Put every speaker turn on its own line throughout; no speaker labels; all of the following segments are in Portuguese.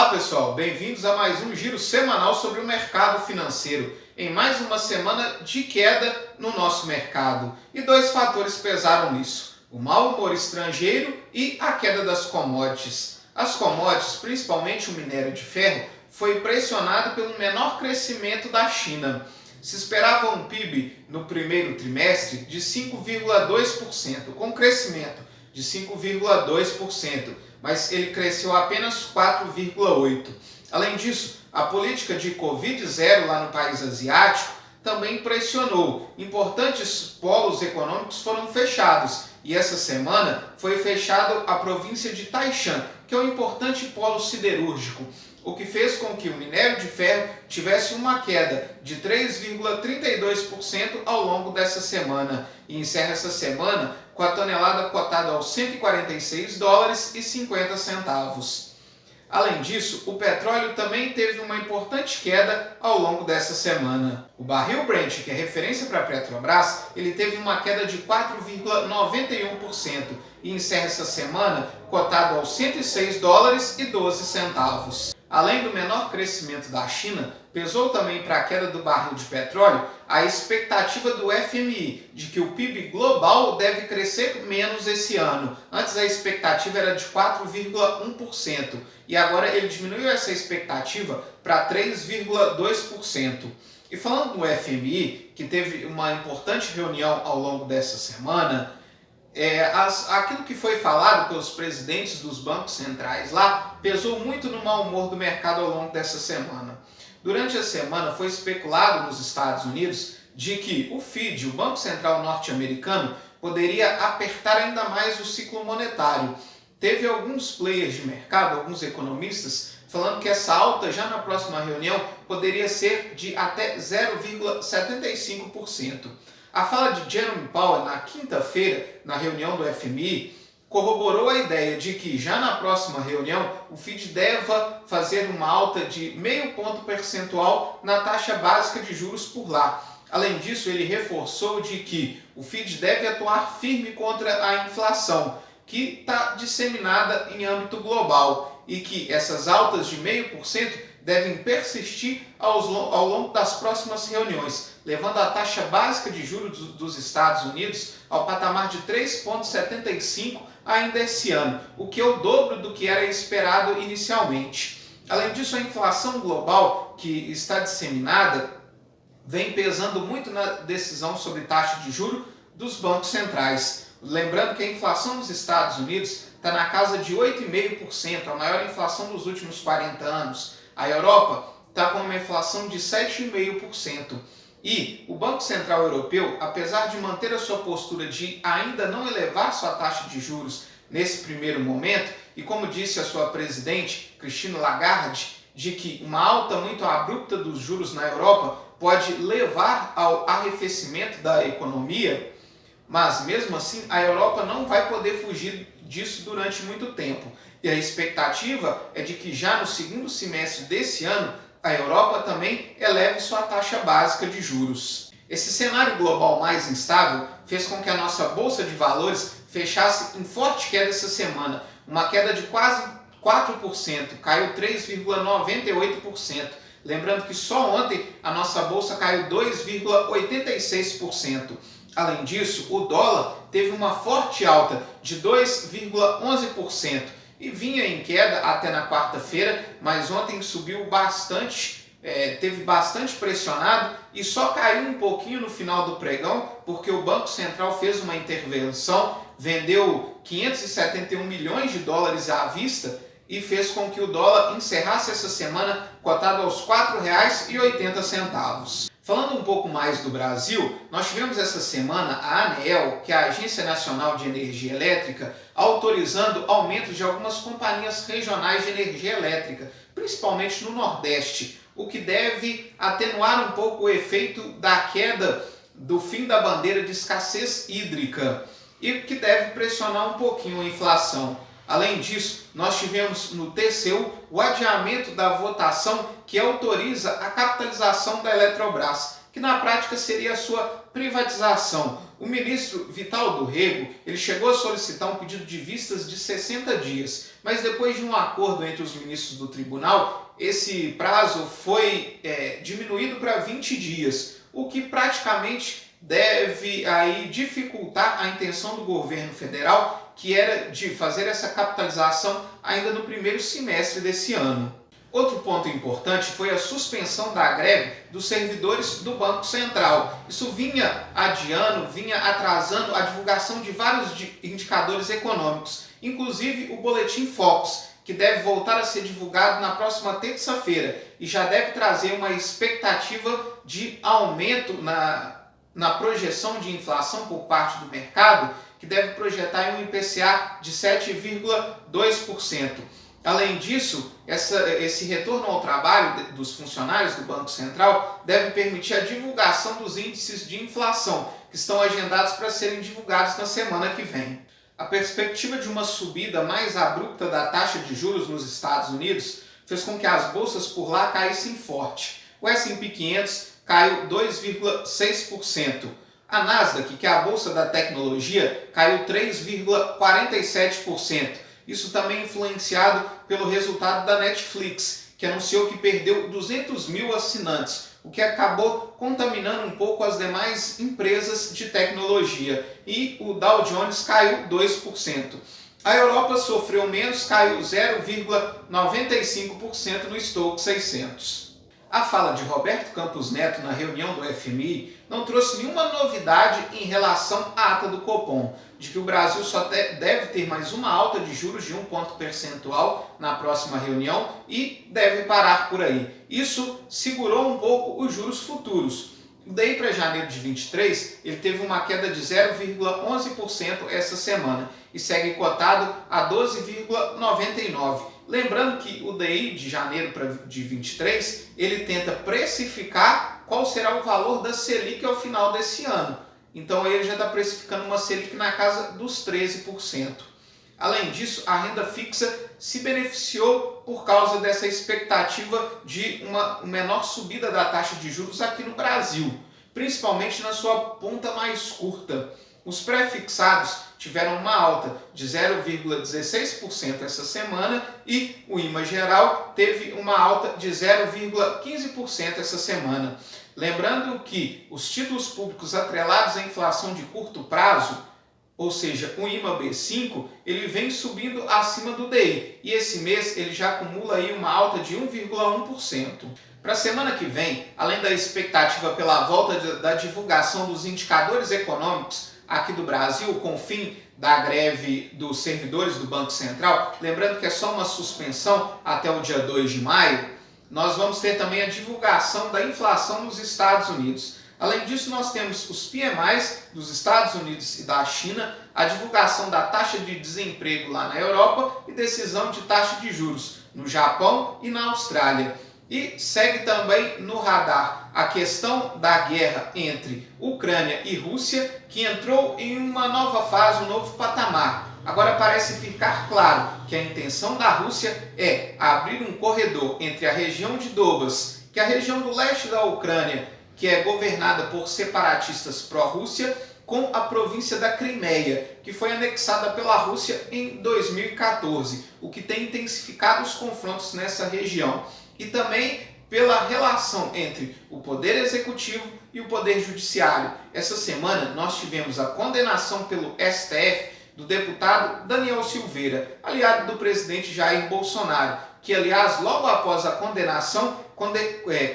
Olá pessoal, bem-vindos a mais um giro semanal sobre o mercado financeiro, em mais uma semana de queda no nosso mercado. E dois fatores pesaram nisso, o mau humor estrangeiro e a queda das commodities. As commodities, principalmente o minério de ferro, foi pressionado pelo menor crescimento da China. Se esperava um PIB no primeiro trimestre de 5,2%, com crescimento de 5,2%, mas ele cresceu apenas 4,8%. Além disso, a política de Covid-0 lá no país asiático também pressionou. Importantes polos econômicos foram fechados e essa semana foi fechado a província de Taishan, que é um importante polo siderúrgico, o que fez com que o minério de ferro tivesse uma queda de 3,32% ao longo dessa semana e encerra essa semana com a tonelada cotada aos $146,50. Além disso, o petróleo também teve uma importante queda ao longo dessa semana. O barril Brent, que é referência para a Petrobras, ele teve uma queda de 4,91% e encerra essa semana cotado aos $106,12. Além do menor crescimento da China, pesou também para a queda do barril de petróleo a expectativa do FMI de que o PIB global deve crescer menos esse ano. Antes a expectativa era de 4,1% e agora ele diminuiu essa expectativa para 3,2%. E falando do FMI, que teve uma importante reunião ao longo dessa semana, aquilo que foi falado pelos presidentes dos bancos centrais lá pesou muito no mau humor do mercado ao longo dessa semana. Durante a semana foi especulado nos Estados Unidos de que o Fed, o Banco Central norte-americano, poderia apertar ainda mais o ciclo monetário. Teve alguns players de mercado, alguns economistas, falando que essa alta já na próxima reunião poderia ser de até 0,75%. A fala de Jerome Powell na quinta-feira, na reunião do FMI, corroborou a ideia de que já na próxima reunião o Fed deva fazer uma alta de 0,5 ponto percentual na taxa básica de juros por lá. Além disso, ele reforçou de que o Fed deve atuar firme contra a inflação, que está disseminada em âmbito global, e que essas altas de 0,5% devem persistir ao longo das próximas reuniões, levando a taxa básica de juros dos Estados Unidos ao patamar de 3,75% ainda esse ano, o que é o dobro do que era esperado inicialmente. Além disso, a inflação global, que está disseminada, vem pesando muito na decisão sobre taxa de juros dos bancos centrais. Lembrando que a inflação nos Estados Unidos está na casa de 8,5%, a maior inflação dos últimos 40 anos. A Europa está com uma inflação de 7,5%. E o Banco Central Europeu, apesar de manter a sua postura de ainda não elevar sua taxa de juros nesse primeiro momento, e como disse a sua presidente, Christine Lagarde, de que uma alta muito abrupta dos juros na Europa pode levar ao arrefecimento da economia, mas mesmo assim a Europa não vai poder fugir disso durante muito tempo. E a expectativa é de que já no segundo semestre desse ano a Europa também eleve sua taxa básica de juros. Esse cenário global mais instável fez com que a nossa bolsa de valores fechasse em forte queda essa semana, uma queda de quase 4%, caiu 3,98%. Lembrando que só ontem a nossa bolsa caiu 2,86%. Além disso, o dólar teve uma forte alta de 2,11%. E vinha em queda até na quarta-feira, mas ontem subiu bastante, teve bastante pressionado e só caiu um pouquinho no final do pregão, porque o Banco Central fez uma intervenção, vendeu 571 milhões de dólares à vista e fez com que o dólar encerrasse essa semana cotado aos R$ 4,80. Falando um pouco mais do Brasil, nós tivemos essa semana a ANEEL, que é a Agência Nacional de Energia Elétrica, autorizando aumentos de algumas companhias regionais de energia elétrica, principalmente no Nordeste, o que deve atenuar um pouco o efeito da queda do fim da bandeira de escassez hídrica e que deve pressionar um pouquinho a inflação. Além disso, nós tivemos no TCU o adiamento da votação que autoriza a capitalização da Eletrobras, que na prática seria a sua privatização. O ministro Vital do Rego, ele chegou a solicitar um pedido de vistas de 60 dias, mas depois de um acordo entre os ministros do tribunal, esse prazo foi diminuído para 20 dias, o que praticamente deve aí dificultar a intenção do governo federal, que era de fazer essa capitalização ainda no primeiro semestre desse ano. Outro ponto importante foi a suspensão da greve dos servidores do Banco Central. Isso vinha adiando, vinha atrasando a divulgação de vários indicadores econômicos, inclusive o Boletim Focus, que deve voltar a ser divulgado na próxima terça-feira e já deve trazer uma expectativa de aumento na projeção de inflação por parte do mercado, que deve projetar um IPCA de 7,2%. Além disso, esse retorno ao trabalho dos funcionários do Banco Central deve permitir a divulgação dos índices de inflação, que estão agendados para serem divulgados na semana que vem. A perspectiva de uma subida mais abrupta da taxa de juros nos Estados Unidos fez com que as bolsas por lá caíssem forte. O S&P 500 caiu 2,6%. A Nasdaq, que é a bolsa da tecnologia, caiu 3,47%. Isso também influenciado pelo resultado da Netflix, que anunciou que perdeu 200 mil assinantes, o que acabou contaminando um pouco as demais empresas de tecnologia. E o Dow Jones caiu 2%. A Europa sofreu menos, caiu 0,95% no Stoxx 600. A fala de Roberto Campos Neto na reunião do FMI não trouxe nenhuma novidade em relação à ata do Copom, de que o Brasil só deve ter mais uma alta de juros de 1 ponto percentual na próxima reunião e deve parar por aí. Isso segurou um pouco os juros futuros. Daí para janeiro de 23, ele teve uma queda de 0,11% essa semana e segue cotado a 12,99%. Lembrando que o DI de janeiro de 23, ele tenta precificar qual será o valor da Selic ao final desse ano. Então ele já está precificando uma Selic na casa dos 13%. Além disso, a renda fixa se beneficiou por causa dessa expectativa de uma menor subida da taxa de juros aqui no Brasil, principalmente na sua ponta mais curta. Os pré-fixados tiveram uma alta de 0,16% essa semana e o IMA geral teve uma alta de 0,15% essa semana. Lembrando que os títulos públicos atrelados à inflação de curto prazo, ou seja, o IMA B5, ele vem subindo acima do DI e esse mês ele já acumula aí uma alta de 1,1%. Para a semana que vem, além da expectativa pela volta da divulgação dos indicadores econômicos aqui do Brasil, com o fim da greve dos servidores do Banco Central, lembrando que é só uma suspensão até o dia 2 de maio, nós vamos ter também a divulgação da inflação nos Estados Unidos. Além disso, nós temos os PMIs dos Estados Unidos e da China, a divulgação da taxa de desemprego lá na Europa e decisão de taxa de juros no Japão e na Austrália. E segue também no radar a questão da guerra entre Ucrânia e Rússia, que entrou em uma nova fase, um novo patamar. Agora parece ficar claro que a intenção da Rússia é abrir um corredor entre a região de Donbas, que é a região do leste da Ucrânia, que é governada por separatistas pró-Rússia, com a província da Crimeia, que foi anexada pela Rússia em 2014, o que tem intensificado os confrontos nessa região. E também pela relação entre o Poder Executivo e o Poder Judiciário. Essa semana nós tivemos a condenação pelo STF do deputado Daniel Silveira, aliado do presidente Jair Bolsonaro, que, aliás, logo após a condenação,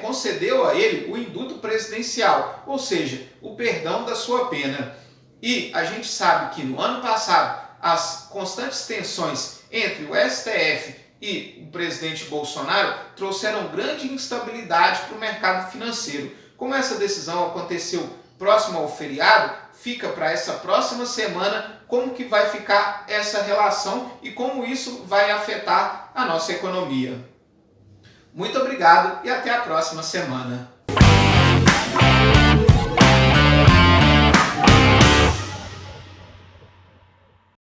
concedeu a ele o indulto presidencial, ou seja, o perdão da sua pena. E a gente sabe que no ano passado, as constantes tensões entre o STF e o presidente Bolsonaro trouxeram grande instabilidade para o mercado financeiro. Como essa decisão aconteceu próximo ao feriado, fica para essa próxima semana como que vai ficar essa relação e como isso vai afetar a nossa economia. Muito obrigado e até a próxima semana.